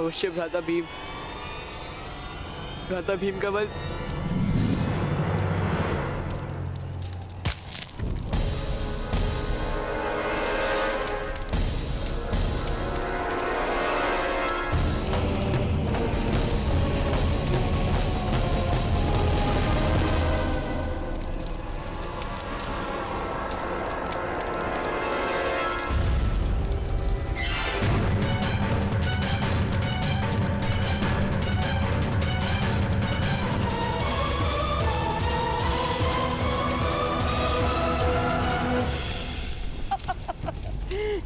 अवश्य भ्राता भीम का वध।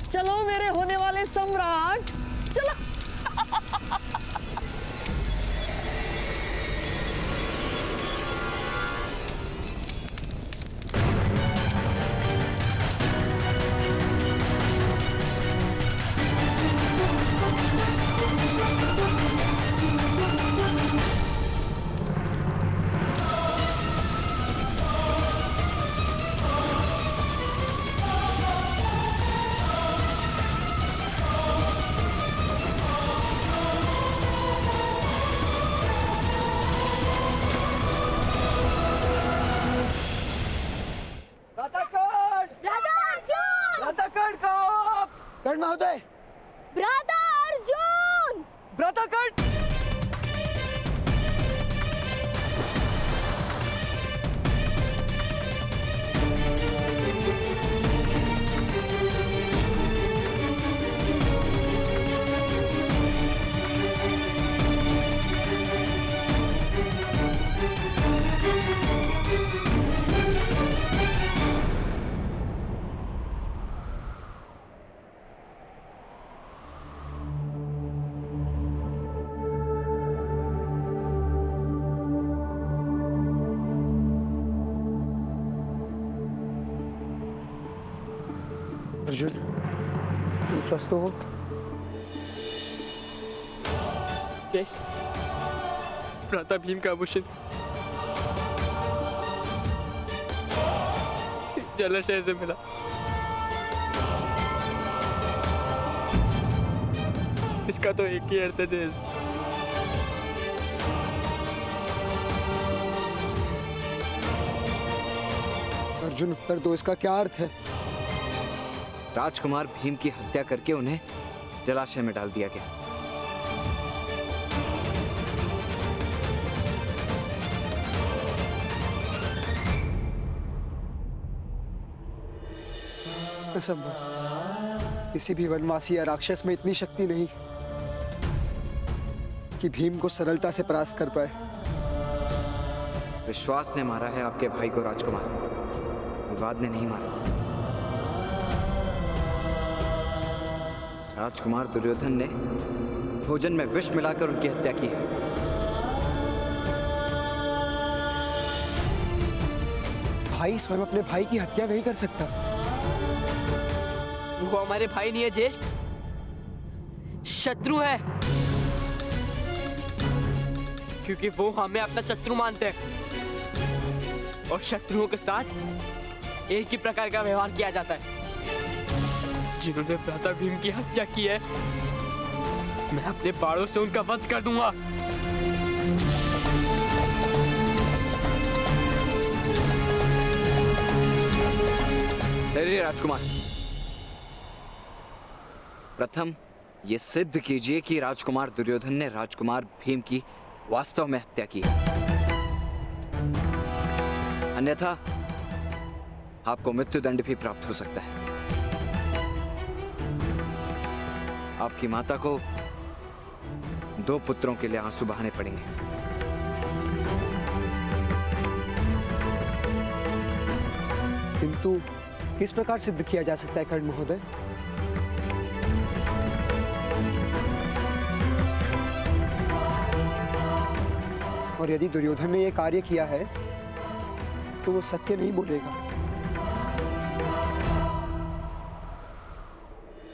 चलो मेरे होने वाले सम्राट, चलो। कर्ण महोदय, भ्राता अर्जुन! भ्राता कर्ण! अर्जुन, तुम स्वस्थ हो? यस, भ्राता भीम का आभूषण जलाशय से मिला। इसका तो एक ही अर्थ है। अर्जुन, उत्तर दो, इसका क्या अर्थ है? राजकुमार भीम की हत्या करके उन्हें जलाशय में डाल दिया गया। असंभव। किसी भी वनवासी या राक्षस में इतनी शक्ति नहीं कि भीम को सरलता से परास्त कर पाए। विश्वास ने मारा है आपके भाई को राजकुमार, विवाद ने नहीं मारा। राजकुमार दुर्योधन ने भोजन में विष मिलाकर उनकी हत्या की है। भाई स्वयं अपने भाई की हत्या नहीं कर सकता। वो हमारे भाई नहीं है ज्येष्ठ, शत्रु है। क्योंकि वो हमें अपना शत्रु मानते हैं और शत्रुओं के साथ एक ही प्रकार का व्यवहार किया जाता है। जिन्होंने भ्राता भीम की हत्या की है, मैं अपने बाणों से उनका वध कर दूंगा। धैर्य राजकुमार, प्रथम ये सिद्ध कीजिए कि राजकुमार दुर्योधन ने राजकुमार भीम की वास्तव में हत्या की है, अन्यथा आपको मृत्युदंड भी प्राप्त हो सकता है। आपकी माता को 2 पुत्रों के लिए आंसू बहाने पड़ेंगे। किंतु किस प्रकार सिद्ध किया जा सकता है कर्ण महोदय? और यदि दुर्योधन ने यह कार्य किया है तो वो सत्य नहीं बोलेगा।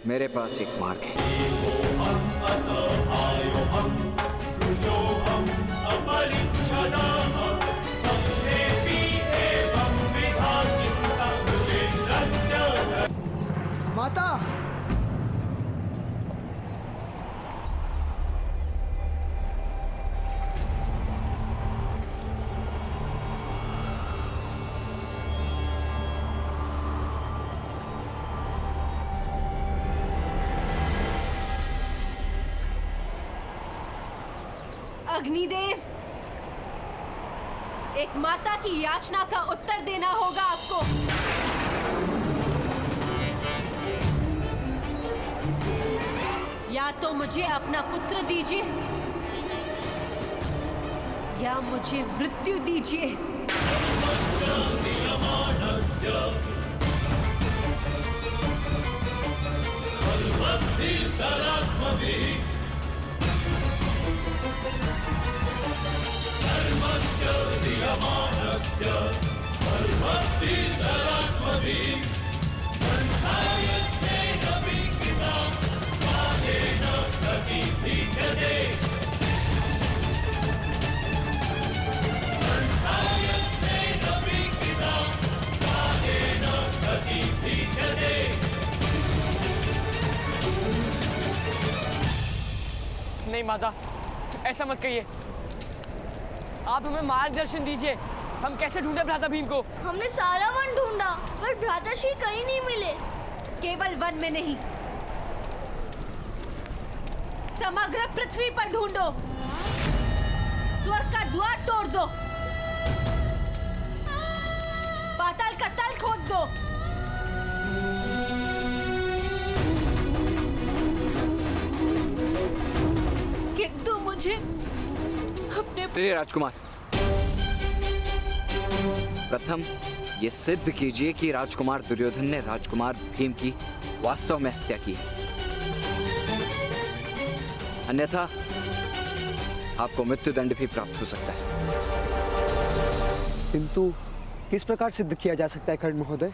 मेरे पास एक मार्ग है। माता, अग्निदेव, एक माता की याचना का उत्तर देना होगा आपको। या तो मुझे अपना पुत्र दीजिए या मुझे मृत्यु दीजिए। नहीं माता, ऐसा मत कहिए। आप हमें मार्गदर्शन दीजिए, हम कैसे ढूंढे भ्राता भीम को? हमने सारा वन ढूंढा पर भ्राताश्री कहीं नहीं मिले। केवल वन में नहीं, समग्र पृथ्वी पर ढूंढो। स्वर्ग का द्वार तोड़ दो, पाताल का तल खोद दो। किंतु मुझे अपने प्रिय राजकुमार, प्रथम ये सिद्ध कीजिए कि राजकुमार दुर्योधन ने राजकुमार भीम की वास्तव में हत्या की है, अन्यथा आपको मृत्युदंड भी प्राप्त हो सकता है। किंतु किस प्रकार सिद्ध किया जा सकता है कर्ण महोदय?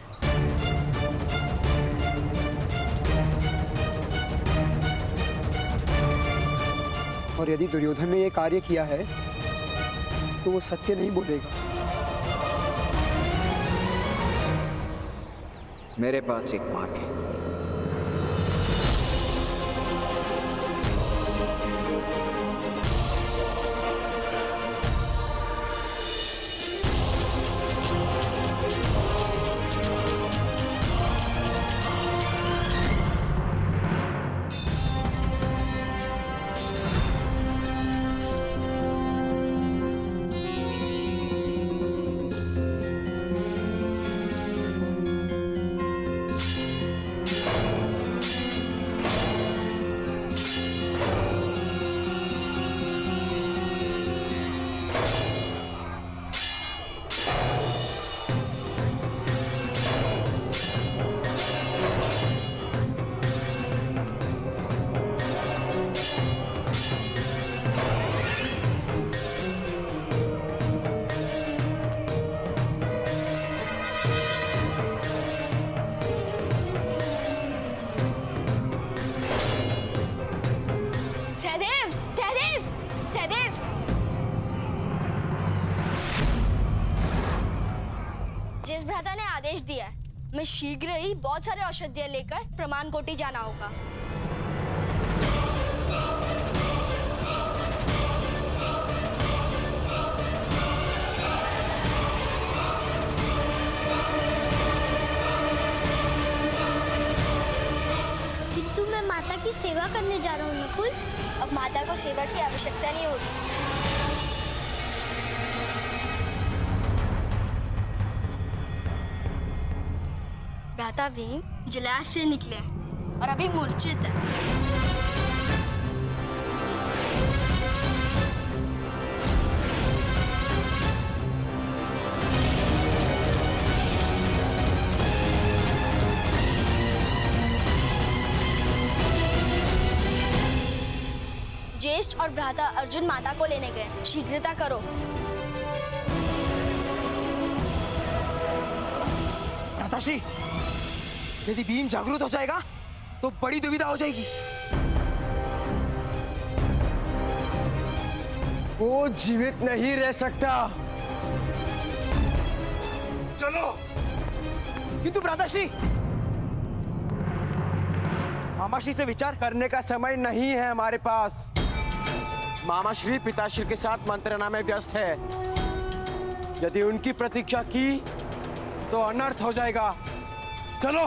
और यदि दुर्योधन ने यह कार्य किया है तो वो सत्य नहीं बोलेगा। मेरे पास एक मार्ग है। जिस भ्राता ने आदेश दिया है, मैं शीघ्र ही बहुत सारे औषधियां लेकर प्रमाण कोटि जाना होगा। किंतु मैं माता की सेवा करने जा रहा हूँ नकुल। अब माता को सेवा की आवश्यकता नहीं होगी। भ्राता भीम जलाशय से निकले और अभी मूर्छित है। ज्येष्ठ और भ्राता अर्जुन माता को लेने गए, शीघ्रता करो। भ्राताश्री, यदि भीम जागरूक हो जाएगा तो बड़ी दुविधा हो जाएगी। वो जीवित नहीं रह सकता। चलो। किंतु भ्राताश्री, मामाश्री से विचार करने का समय नहीं है हमारे पास। मामाश्री पिताश्री के साथ मंत्रणा में व्यस्त है। यदि उनकी प्रतीक्षा की तो अनर्थ हो जाएगा। चलो।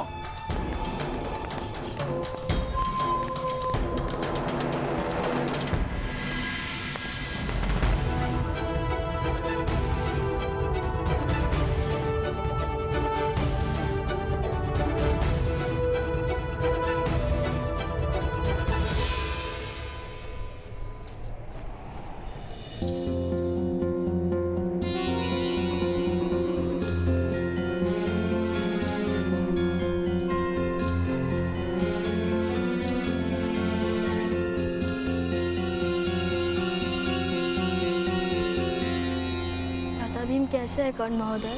से है कर्ण महोदय?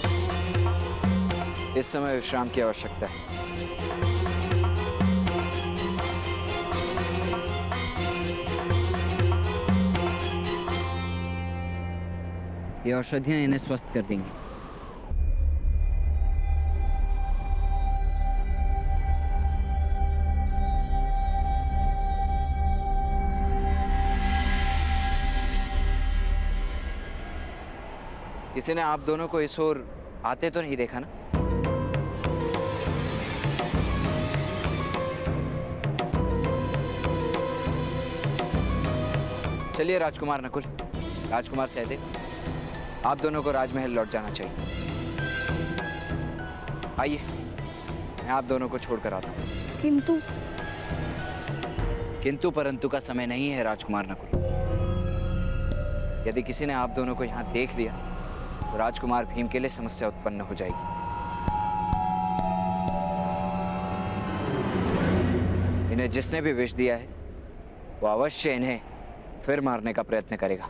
इस समय विश्राम की आवश्यकता है। ये औषधियां इन्हें स्वस्थ कर देंगी। किसी ने आप दोनों को इस ओर आते तो नहीं देखा ना? चलिए राजकुमार नकुल, राजकुमार सहदेव, आप दोनों को राजमहल लौट जाना चाहिए। आइए, मैं आप दोनों को छोड़कर आता हूँ। किंतु परंतु का समय नहीं है राजकुमार नकुल। यदि किसी ने आप दोनों को यहाँ देख लिया तो राजकुमार भीम के लिए समस्या उत्पन्न हो जाएगी। इन्हें जिसने भी विष दिया है वो अवश्य इन्हें फिर मारने का प्रयत्न करेगा।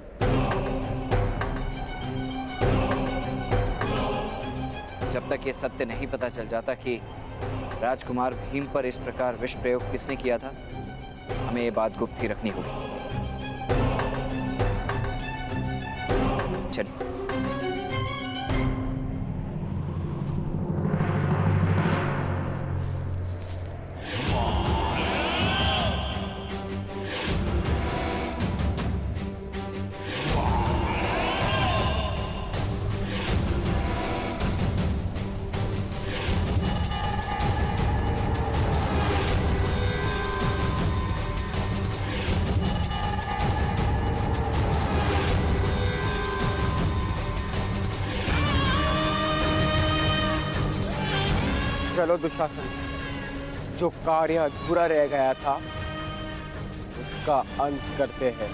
जब तक ये सत्य नहीं पता चल जाता कि राजकुमार भीम पर इस प्रकार विष प्रयोग किसने किया था, हमें ये बात गुप्त ही रखनी होगी। चलिए। चलो दुशासन, जो कार्य अधूरा रह गया था उसका अंत करते हैं।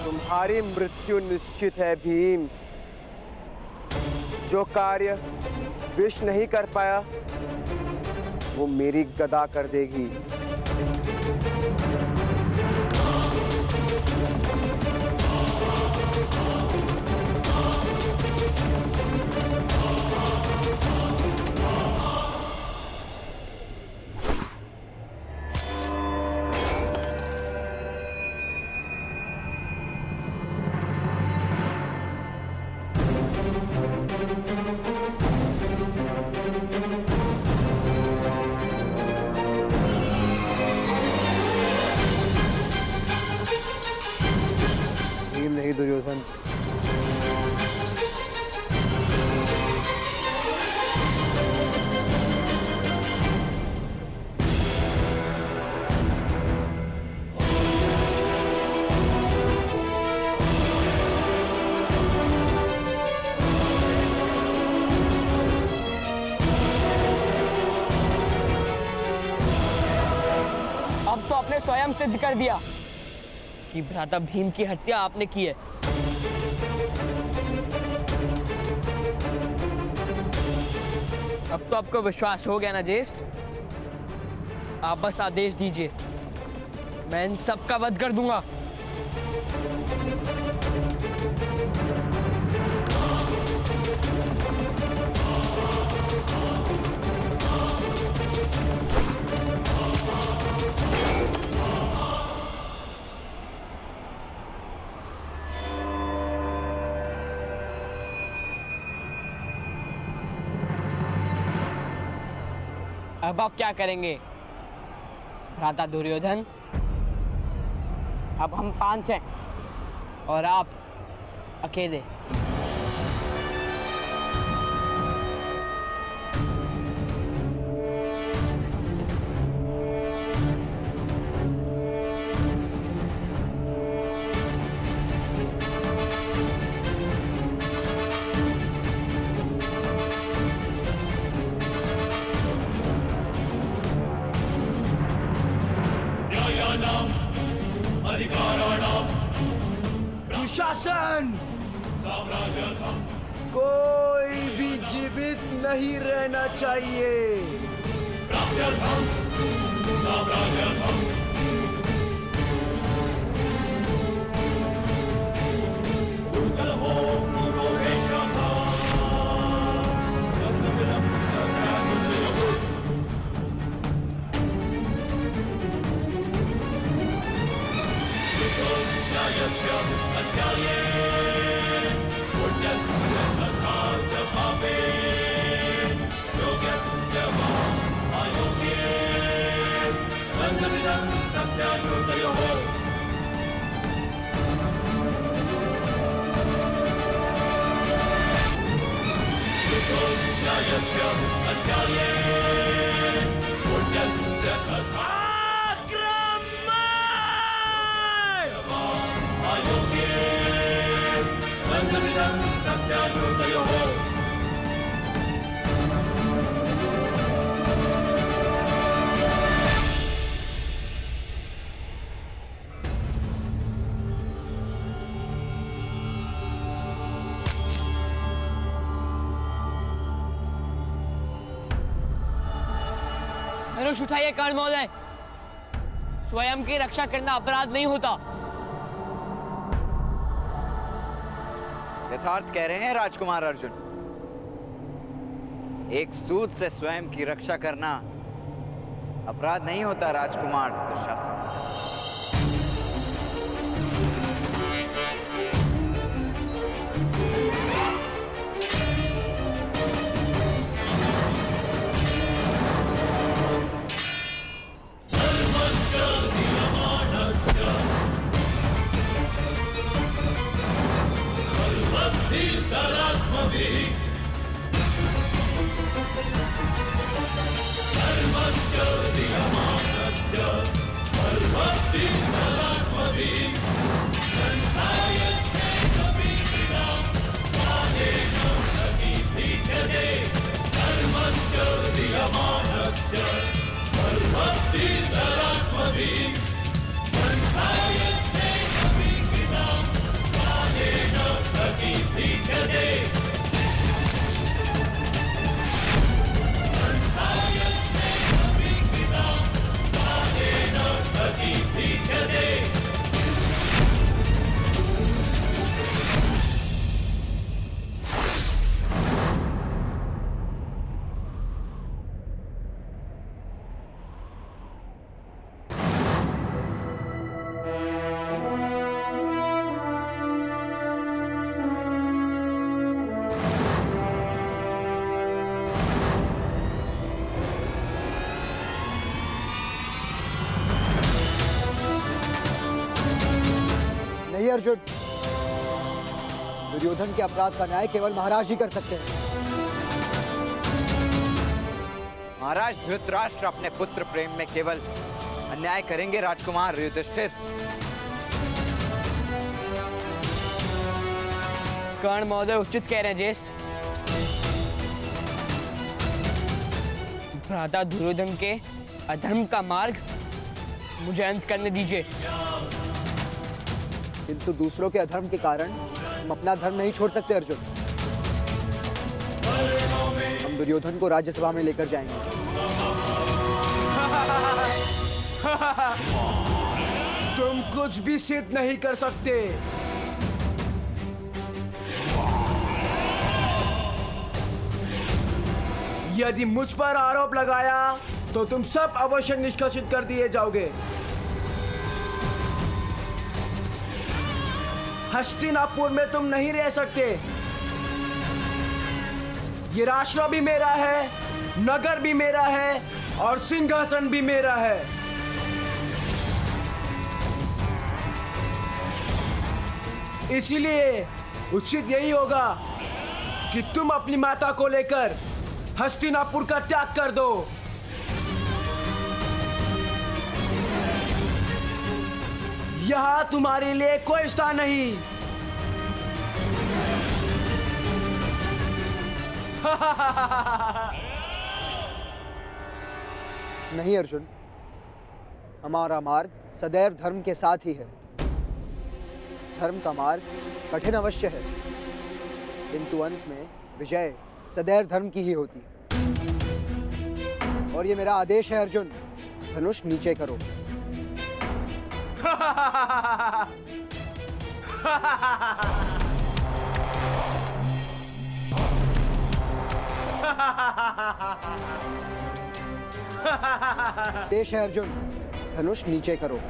तुम्हारी मृत्यु निश्चित है भीम। जो कार्य विष नहीं कर पाया वो मेरी गदा कर देगी। भीम नहीं दुर्योधन, अब तो आपने स्वयं सिद्ध कर दिया कि भ्राता भीम की हत्या आपने की है। अब तो आपको विश्वास हो गया ना ज्येष्ठ? आप बस आदेश दीजिए, मैं इन सब का वध कर दूंगा। अब आप क्या करेंगे भ्राता दुर्योधन? अब हम 5 हैं और आप अकेले। दुशासन, कोई भी जीवित नहीं रहना चाहिए। धनुष उठाइए कर्ण महोदय। स्वयं की रक्षा करना अपराध नहीं होता। यथार्थ कह रहे हैं राजकुमार अर्जुन। एक सूद से स्वयं की रक्षा करना अपराध नहीं होता राजकुमार दुशासन। नहीं अर्जुन, दुर्योधन के अपराध का न्याय केवल महाराज ही कर सकते हैं। महाराज धृतराष्ट्र अपने पुत्र प्रेम में केवल अन्याय करेंगे राजकुमार युधिष्ठिर। कर्ण महोदय उचित कह रहे हैं ज्येष्ठ। भ्राता दुर्योधन के अधर्म का मार्ग मुझे अंत करने दीजिए। किंतु दूसरों के अधर्म के कारण हम अपना धर्म नहीं छोड़ सकते अर्जुन। हम दुर्योधन को राज्यसभा में लेकर जाएंगे। तुम कुछ भी सिद्ध नहीं कर सकते। यदि मुझ पर आरोप लगाया तो तुम सब अवश्य निष्कासित कर दिए जाओगे। हस्तिनापुर में तुम नहीं रह सकते। ये राष्ट्र भी मेरा है, नगर भी मेरा है और सिंहासन भी मेरा है। इसीलिए उचित यही होगा कि तुम अपनी माता को लेकर हस्तिनापुर का त्याग कर दो। यहां तुम्हारे लिए कोई स्थान नहीं। नहीं अर्जुन, हमारा मार्ग सदैव धर्म के साथ ही है। धर्म का मार्ग कठिन अवश्य है, किंतु अंत में विजय सदैव धर्म की ही होती है। और ये मेरा आदेश है अर्जुन, धनुष नीचे करो। आदेश है अर्जुन, धनुष नीचे करो।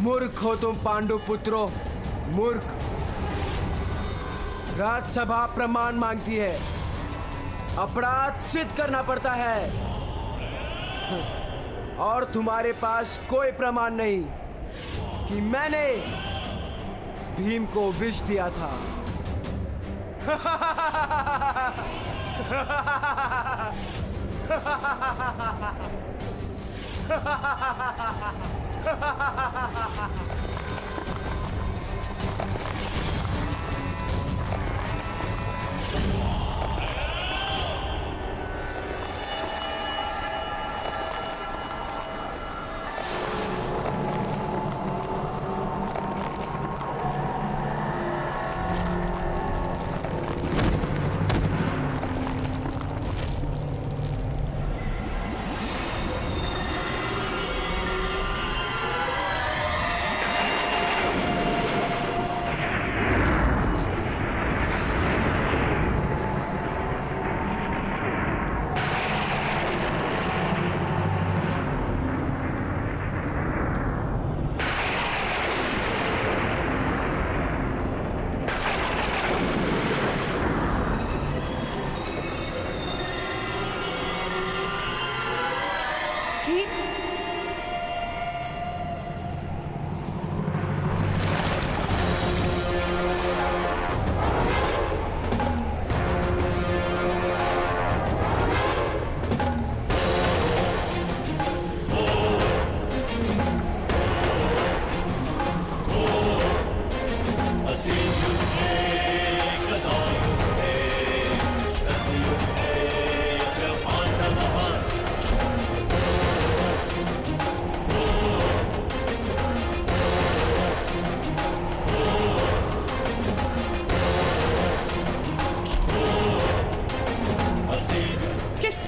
मूर्ख हो तुम पांडु पुत्रों, मूर्ख। राज्यसभा प्रमाण मांगती है, अपराध सिद्ध करना पड़ता है, और तुम्हारे पास कोई प्रमाण नहीं कि मैंने भीम को विष दिया था।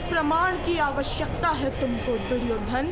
प्रमाण की आवश्यकता है तुमको दुर्योधन?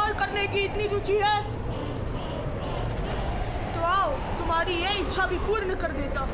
शिकार करने की इतनी रुचि है तो आओ तुम्हारी ये इच्छा भी पूर्ण कर देता।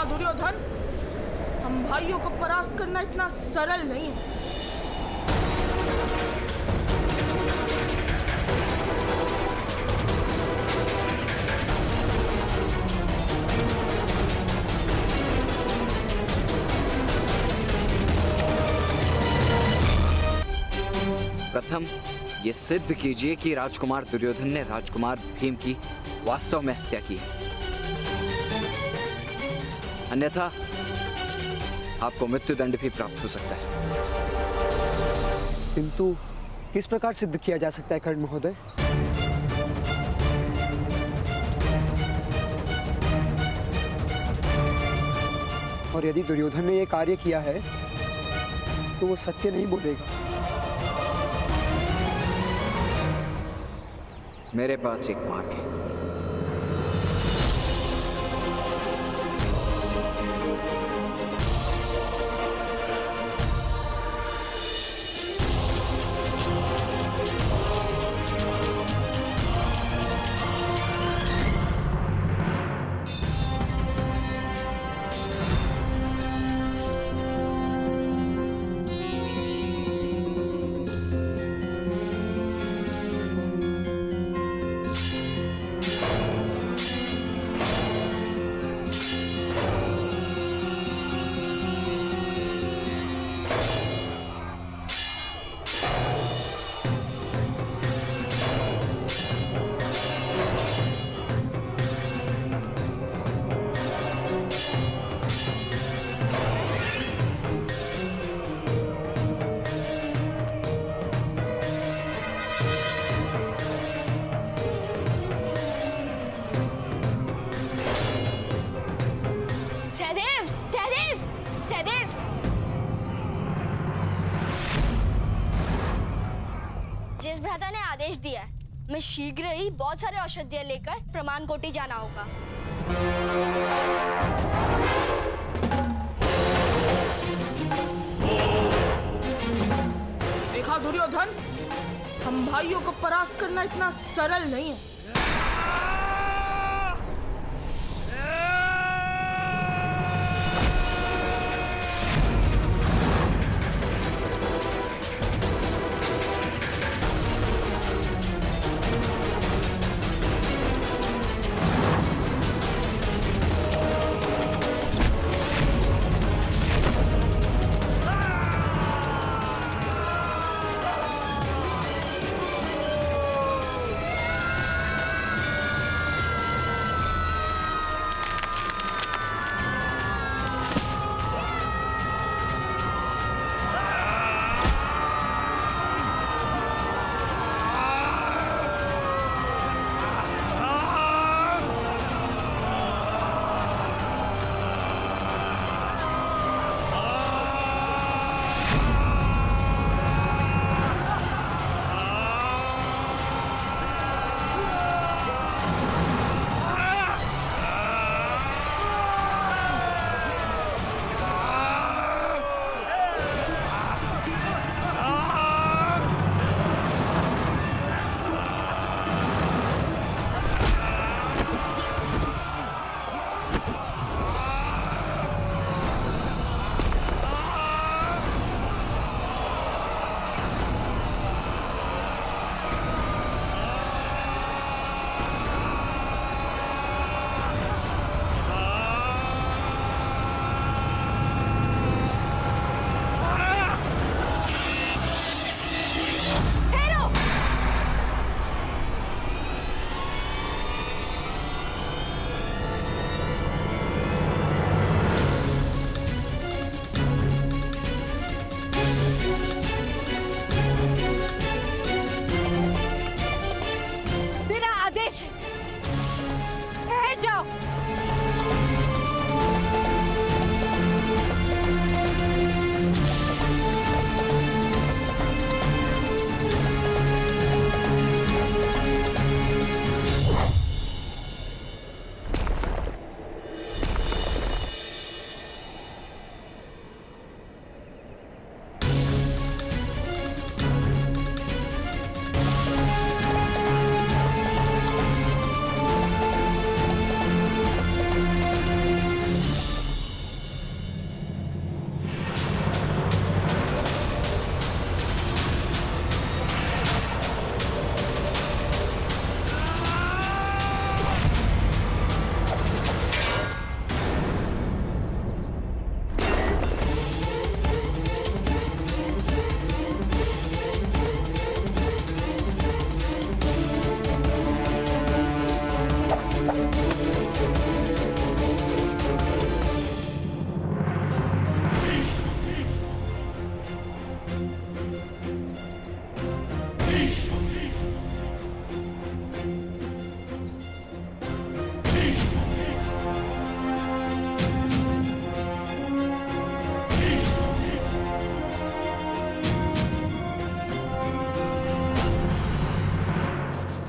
दुर्योधन, हम भाइयों को परास्त करना इतना सरल नहीं है। प्रथम ये सिद्ध कीजिए कि राजकुमार दुर्योधन ने राजकुमार भीम की वास्तव में हत्या की है, अन्यथा आपको मृत्युदंड भी प्राप्त हो सकता है। किंतु किस प्रकार सिद्ध किया जा सकता है कर्ण महोदय? और यदि दुर्योधन ने यह कार्य किया है तो वो सत्य नहीं बोलेगा। मेरे पास एक मार्ग है। जिस भ्राता ने आदेश दिया है, मैं शीघ्र ही बहुत सारे औषधियां लेकर प्रमाण कोटि जाना होगा। देखा दुर्योधन, हम भाइयों को परास्त करना इतना सरल नहीं है।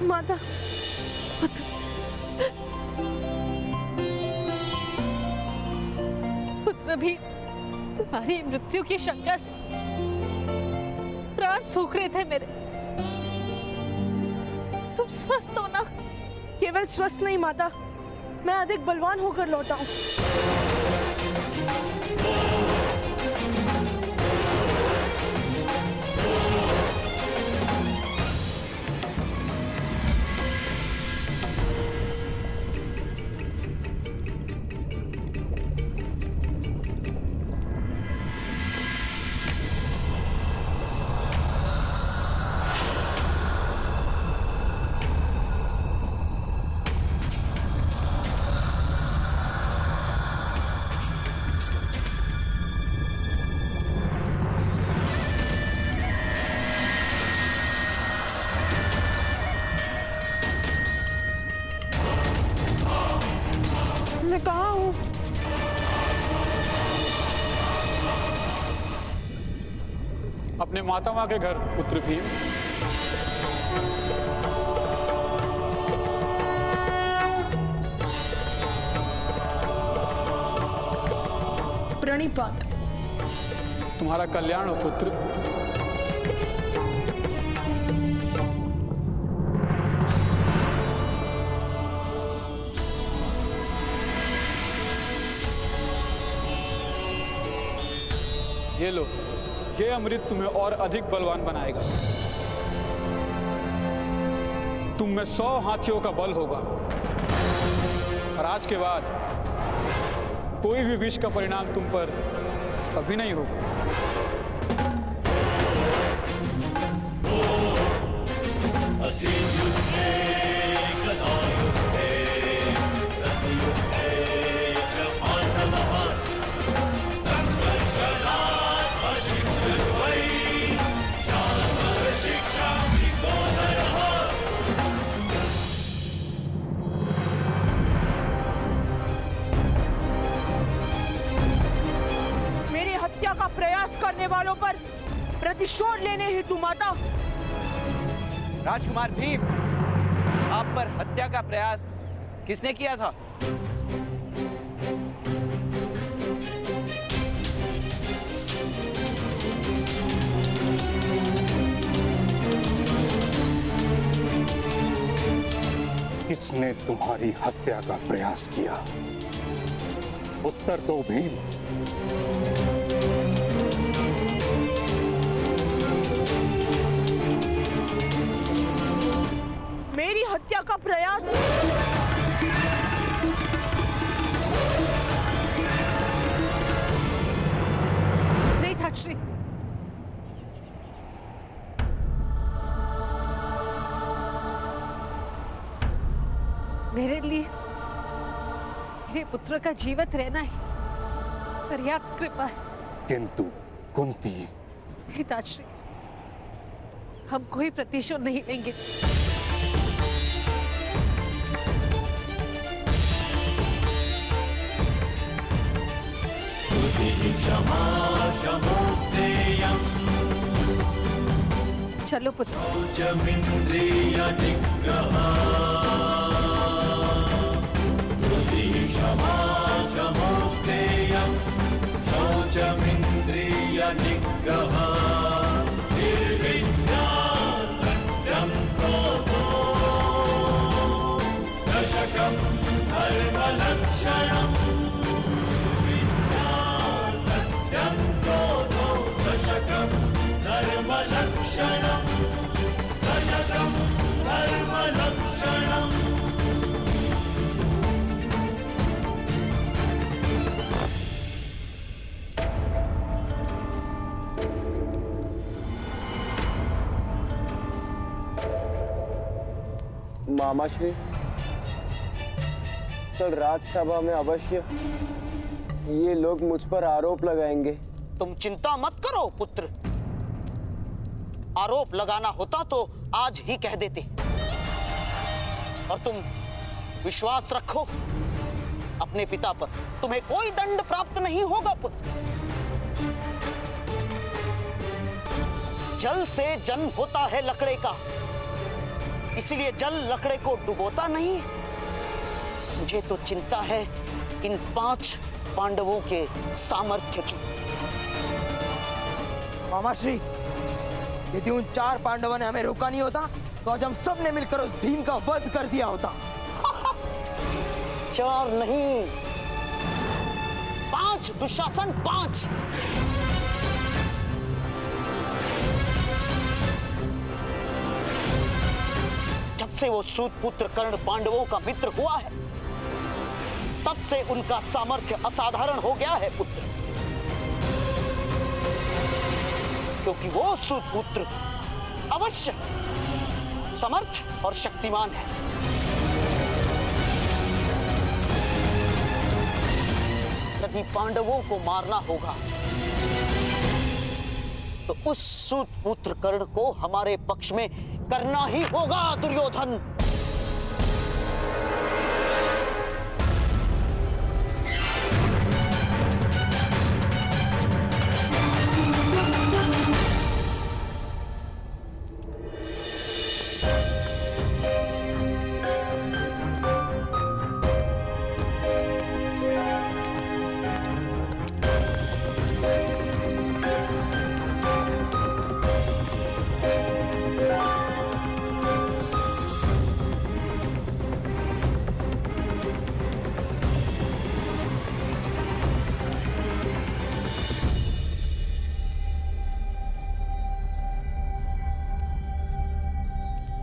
माता, पुत्र भी तुम्हारी मृत्यु की शंका से प्राण सूख रहे थे मेरे। तुम स्वस्थ हो ना? केवल स्वस्थ नहीं माता, मैं अधिक बलवान होकर लौटा हूँ। मैं कहाँ हूँ? अपने माता माँ के घर पुत्र भीम। प्रणिपात। तुम्हारा कल्याण हो पुत्र। ये लो, ये अमृत तुम्हें और अधिक बलवान बनाएगा। तुम में 100 हाथियों का बल होगा और आज के बाद कोई भी विष का परिणाम तुम पर कभी नहीं होगा। का प्रयास करने वालों पर प्रतिशोध लेने हेतु माता। राजकुमार भीम, आप पर हत्या का प्रयास किसने किया था? किसने तुम्हारी हत्या का प्रयास किया? उत्तर दो भीम। मेरी हत्या का प्रयास नहीं था श्री। मेरे लिए मेरे पुत्र का जीवित रहना ही पर्याप्त कृपा है। किंतु कुंती, पिताश्री, हम कोई प्रतिशोध नहीं लेंगे। चलो पुत्र। मामा श्री, कल राज्यसभा में अवश्य ये लोग मुझ पर आरोप लगाएंगे। तुम चिंता मत करो पुत्र, आरोप लगाना होता तो आज ही कह देते। और तुम विश्वास रखो अपने पिता पर, तुम्हें कोई दंड प्राप्त नहीं होगा पुत्र। जल से जन्म होता है लकड़े का, इसीलिए जल लकड़े को डुबोता नहीं। मुझे तो चिंता है इन 5 पांडवों के सामर्थ्य की। मामाश्री, यदि उन 4 पांडवों ने हमें रोका नहीं होता तो आज हम सब ने मिलकर उस भीम का वध कर दिया होता। 4 नहीं, 5 दुशासन, 5। जब से वो सूत पुत्र कर्ण पांडवों का मित्र हुआ है, तब से उनका सामर्थ्य असाधारण हो गया है पुत्र। क्योंकि वो सूत पुत्र अवश्य समर्थ और शक्तिमान है। यदि पांडवों को मारना होगा तो उस सूत पुत्र कर्ण को हमारे पक्ष में करना ही होगा दुर्योधन।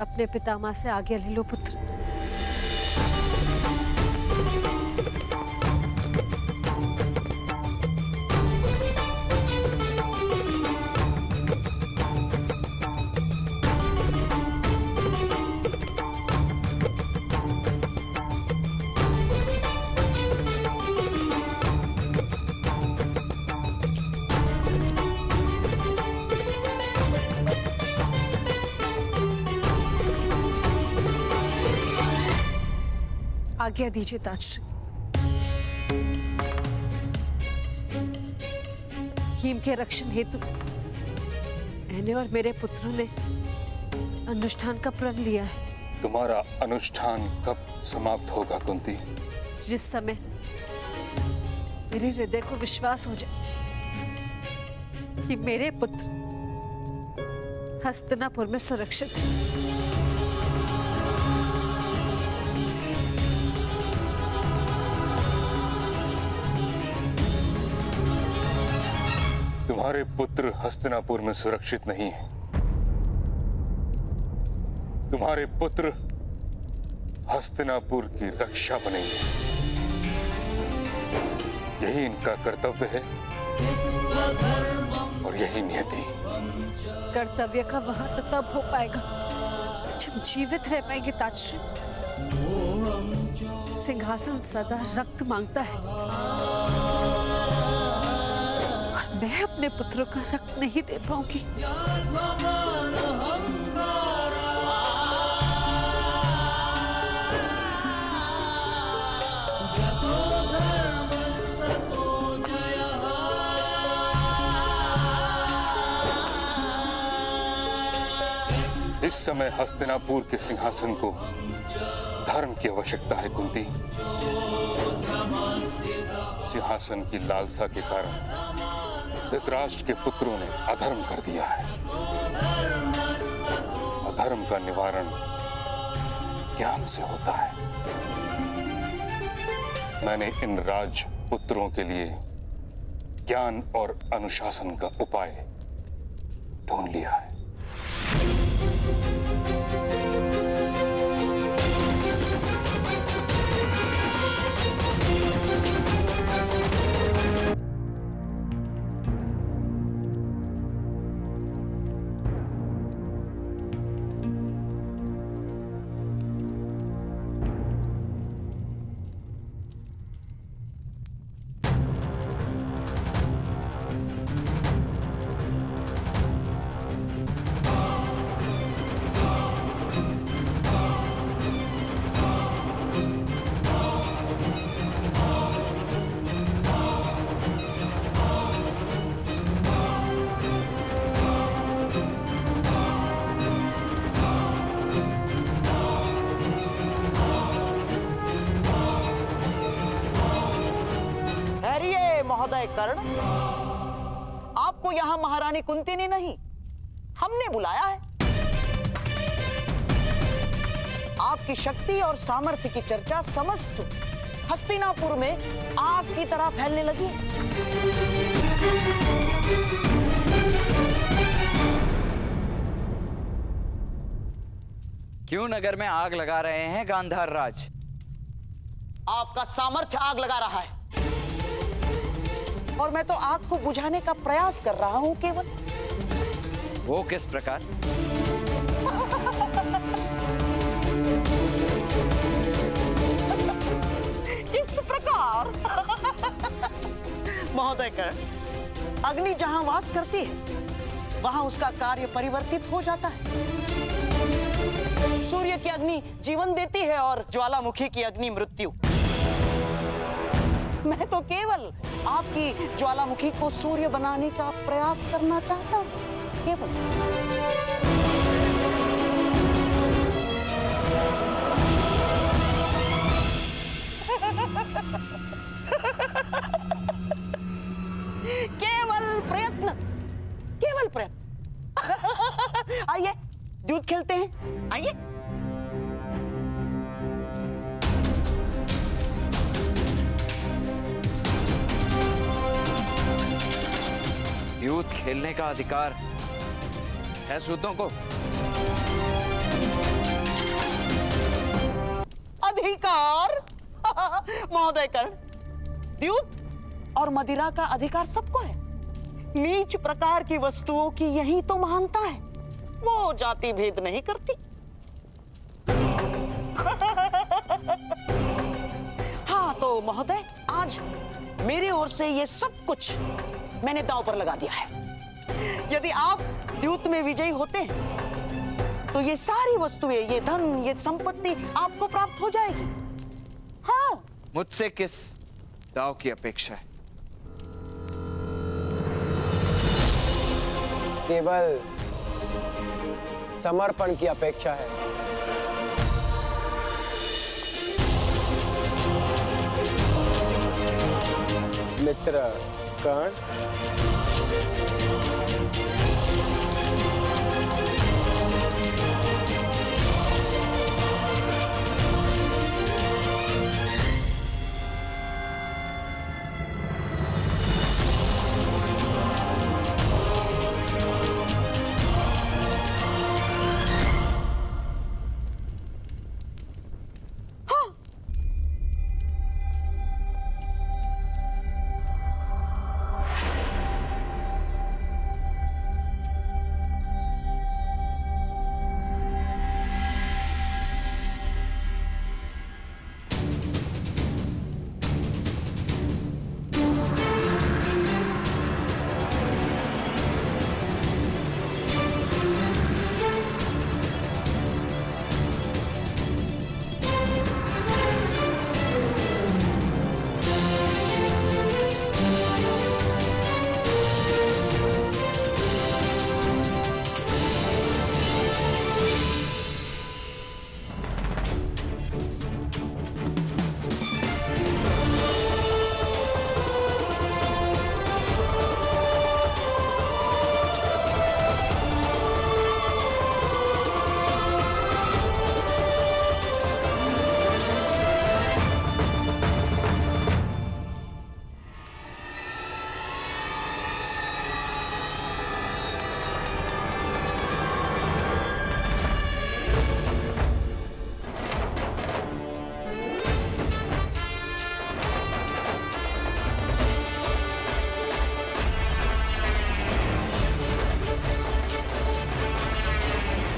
अपने पितामह से आज्ञा ले लो पुत्र। आज्ञा दीजिए ताजश्री। भीम के रक्षण हेतु मैंने और मेरे पुत्रों ने अनुष्ठान का प्रण लिया है। तुम्हारा अनुष्ठान कब समाप्त होगा कुंती? जिस समय मेरे हृदय को विश्वास हो जाए कि मेरे पुत्र हस्तिनापुर में सुरक्षित हैं। तुम्हारे पुत्र हस्तिनापुर में सुरक्षित नहीं है। तुम्हारे पुत्र हस्तिनापुर की रक्षा बनेंगे। यही इनका कर्तव्य है और यही नियति। कर्तव्य का वहां तो तब हो पाएगा जब जीवित रह पाएंगे ताजश्री। सिंहासन सदा रक्त मांगता है और मैं अपने पुत्रों का रक्त नहीं दे पाऊंगी। इस समय हस्तिनापुर के सिंहासन को धर्म की आवश्यकता है कुंती। सिंहासन की लालसा के कारण धृतराष्ट्र के पुत्रों ने अधर्म कर दिया है। अधर्म का निवारण ज्ञान से होता है। मैंने इन राजपुत्रों के लिए ज्ञान और अनुशासन का उपाय ढूंढ लिया है। महोदय कर्ण, आपको यहां महारानी कुंती ने नहीं, हमने बुलाया है। आपकी शक्ति और सामर्थ्य की चर्चा समस्त हस्तिनापुर में आग की तरह फैलने लगी। क्यों नगर में आग लगा रहे हैं गांधार राज? आपका सामर्थ्य आग लगा रहा है और मैं तो आग को बुझाने का प्रयास कर रहा हूं केवल। वो किस प्रकार? इस प्रकार महोदय कर्ण, अग्नि जहां वास करती है वहां उसका कार्य परिवर्तित हो जाता है। सूर्य की अग्नि जीवन देती है और ज्वालामुखी की अग्नि मृत्यु। मैं तो केवल आपकी ज्वालामुखी को सूर्य बनाने का प्रयास करना चाहता हूं, केवल। केवल प्रयत्न। आइए दूध खेलते हैं, आइए। युद्ध खेलने का अधिकार है सूतों को? अधिकार? महोदय कर्ण, द्यूत और मदिरा का अधिकार सबको है। नीच प्रकार की वस्तुओं की यही तो महानता है, वो जाति भेद नहीं करती। हाँ तो महोदय, आज मेरी ओर से ये सब कुछ मैंने दांव पर लगा दिया है। यदि आप द्यूत में विजयी होते तो ये सारी वस्तुएं, ये धन, ये संपत्ति आपको प्राप्त हो जाएगी। हाँ। मुझसे किस दांव की अपेक्षा है? केवल समर्पण की अपेक्षा है। मित्र कर्ण,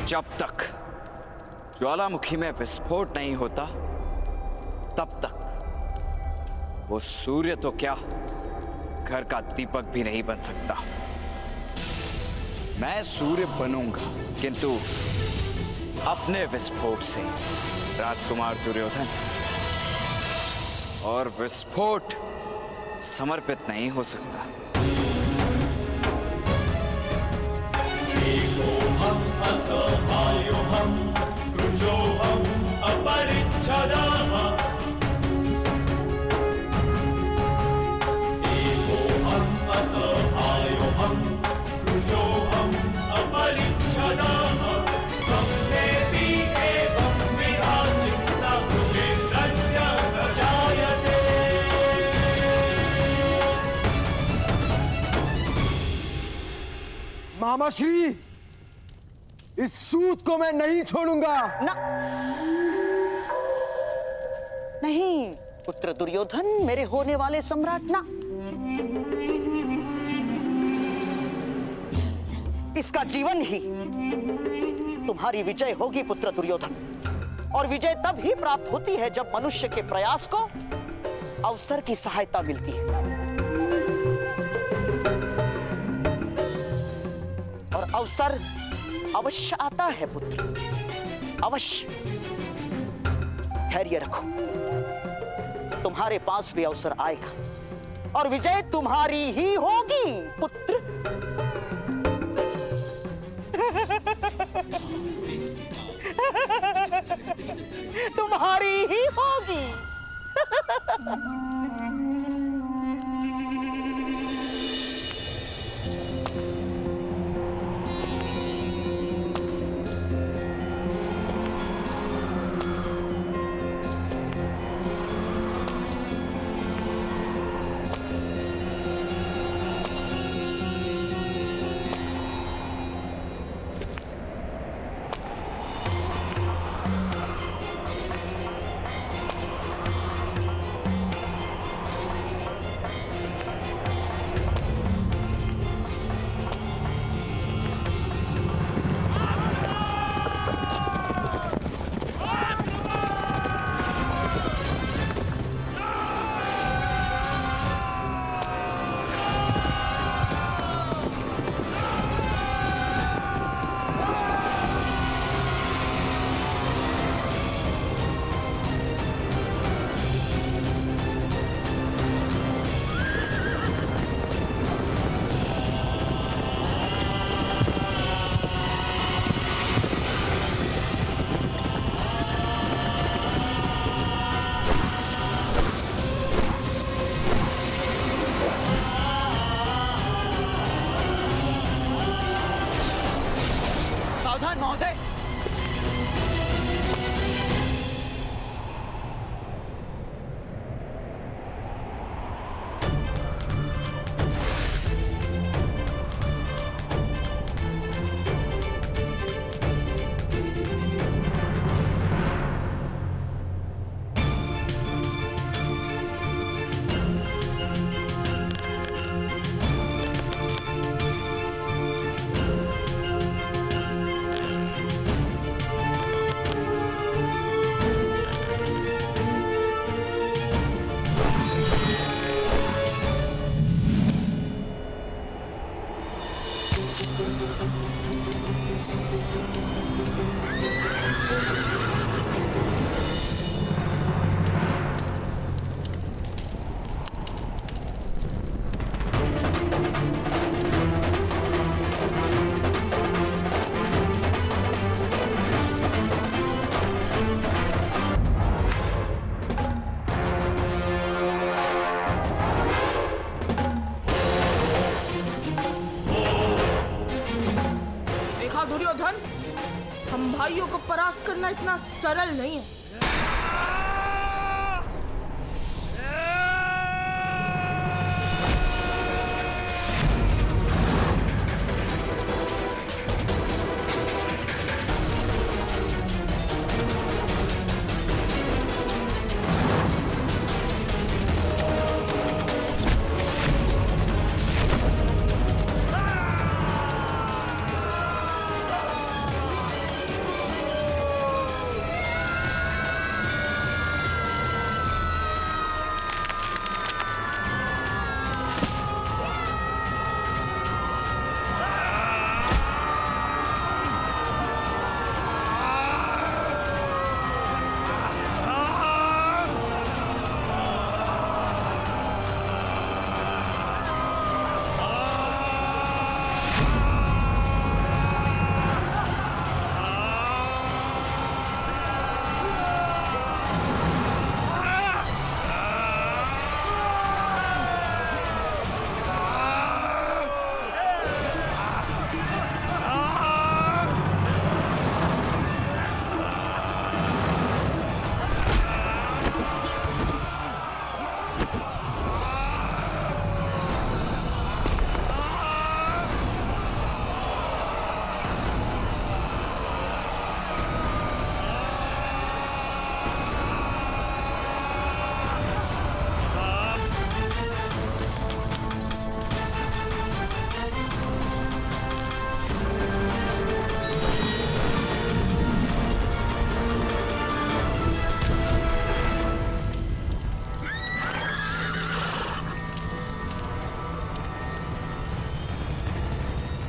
जब तक ज्वालामुखी में विस्फोट नहीं होता तब तक वो सूर्य तो क्या, घर का दीपक भी नहीं बन सकता। मैं सूर्य बनूंगा, किंतु अपने विस्फोट से, राजकुमार दुर्योधन। और विस्फोट समर्पित नहीं हो सकता। असहायोऽहं कृशोऽहम् अपरिच्छदाः। एकोऽहम् मामाश्री, इस सूत को मैं नहीं छोड़ूंगा। ना, नहीं पुत्र दुर्योधन, मेरे होने वाले सम्राट ना। इसका जीवन ही तुम्हारी विजय होगी पुत्र दुर्योधन। और विजय तब ही प्राप्त होती है जब मनुष्य के प्रयास को अवसर की सहायता मिलती है। और अवसर अवश्य आता है पुत्र, अवश्य। धैर्य रखो, तुम्हारे पास भी अवसर आएगा और विजय तुम्हारी ही होगी पुत्र। तुम्हारी ही होगी। दुर्योधन, हम भाइयों को परास्त करना इतना सरल नहीं है।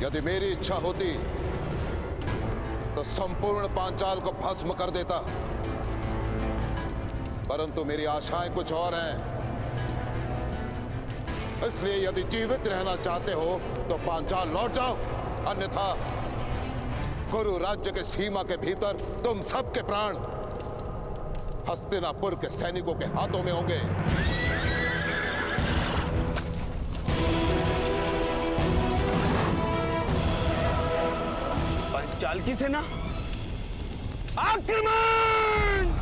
यदि मेरी इच्छा होती तो संपूर्ण पांचाल को भस्म कर देता, परंतु मेरी आशाएं कुछ और हैं। इसलिए यदि जीवित रहना चाहते हो तो पांचाल लौट जाओ, अन्यथा कुरु राज्य के सीमा के भीतर तुम सबके प्राण हस्तिनापुर के सैनिकों के हाथों में होंगे। पंचाल की सेना आक्रमण!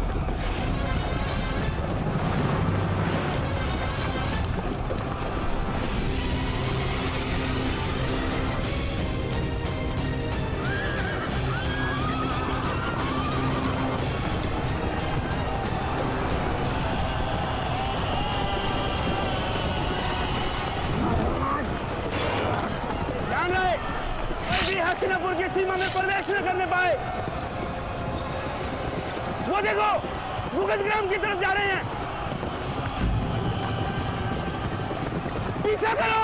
हस्तिनापुर की सीमा में प्रवेश न करने पाए। वो देखो, भूगतग्राम की तरफ जा रहे हैं। पीछा करो!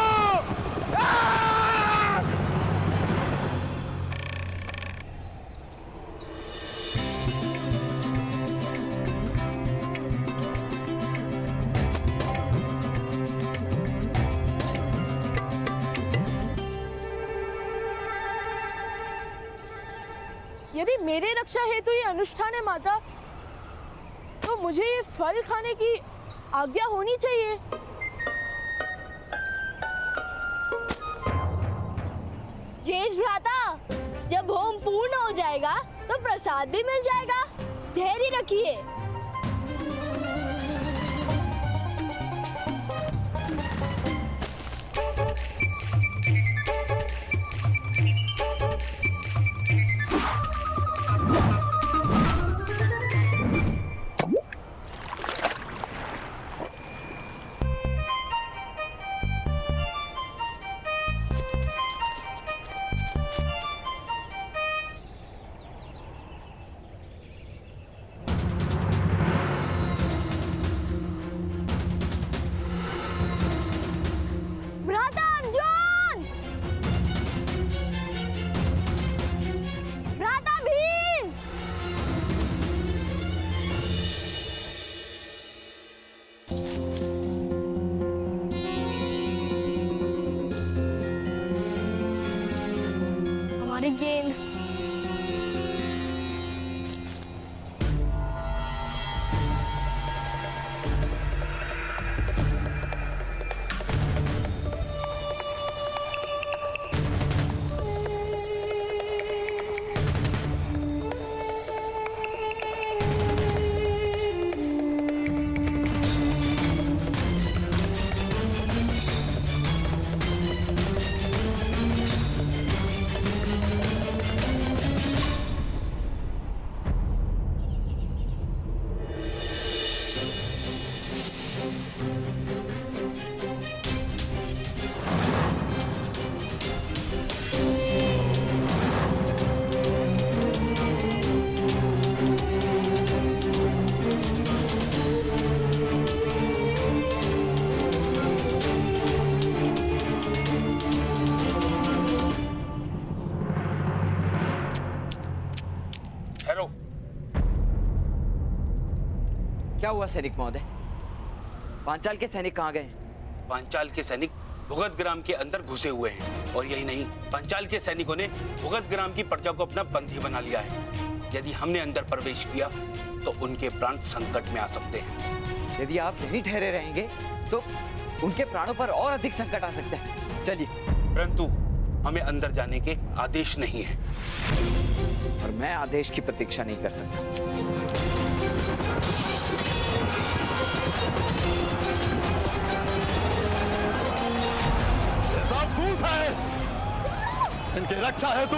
यदि मेरे रक्षा हेतु ये अनुष्ठान है माता, तो मुझे ये फल खाने की आज्ञा होनी चाहिए। जेठ भ्राता, जब होम पूर्ण हो जाएगा तो प्रसाद भी मिल जाएगा। धैर्य रखिए। गेंद क्या हुआ सैनिक महोदय? पांचाल के सैनिक कहाँ गए? पांचाल के सैनिक भुगत ग्राम के अंदर घुसे हुए हैं, और यही नहीं, पांचाल के सैनिकों ने भुगत ग्राम की प्रजा को अपना बंदी बना लिया है। यदि हमने अंदर प्रवेश किया तो उनके प्राण संकट में आ सकते हैं। यदि आप यहीं ठहरे रहेंगे तो उनके प्राणों पर और अधिक संकट आ सकता है। चलिए। परंतु हमें अंदर जाने के आदेश नहीं है, और मैं आदेश की प्रतीक्षा नहीं कर सकता। सब सूत है, इनकी रक्षा हेतु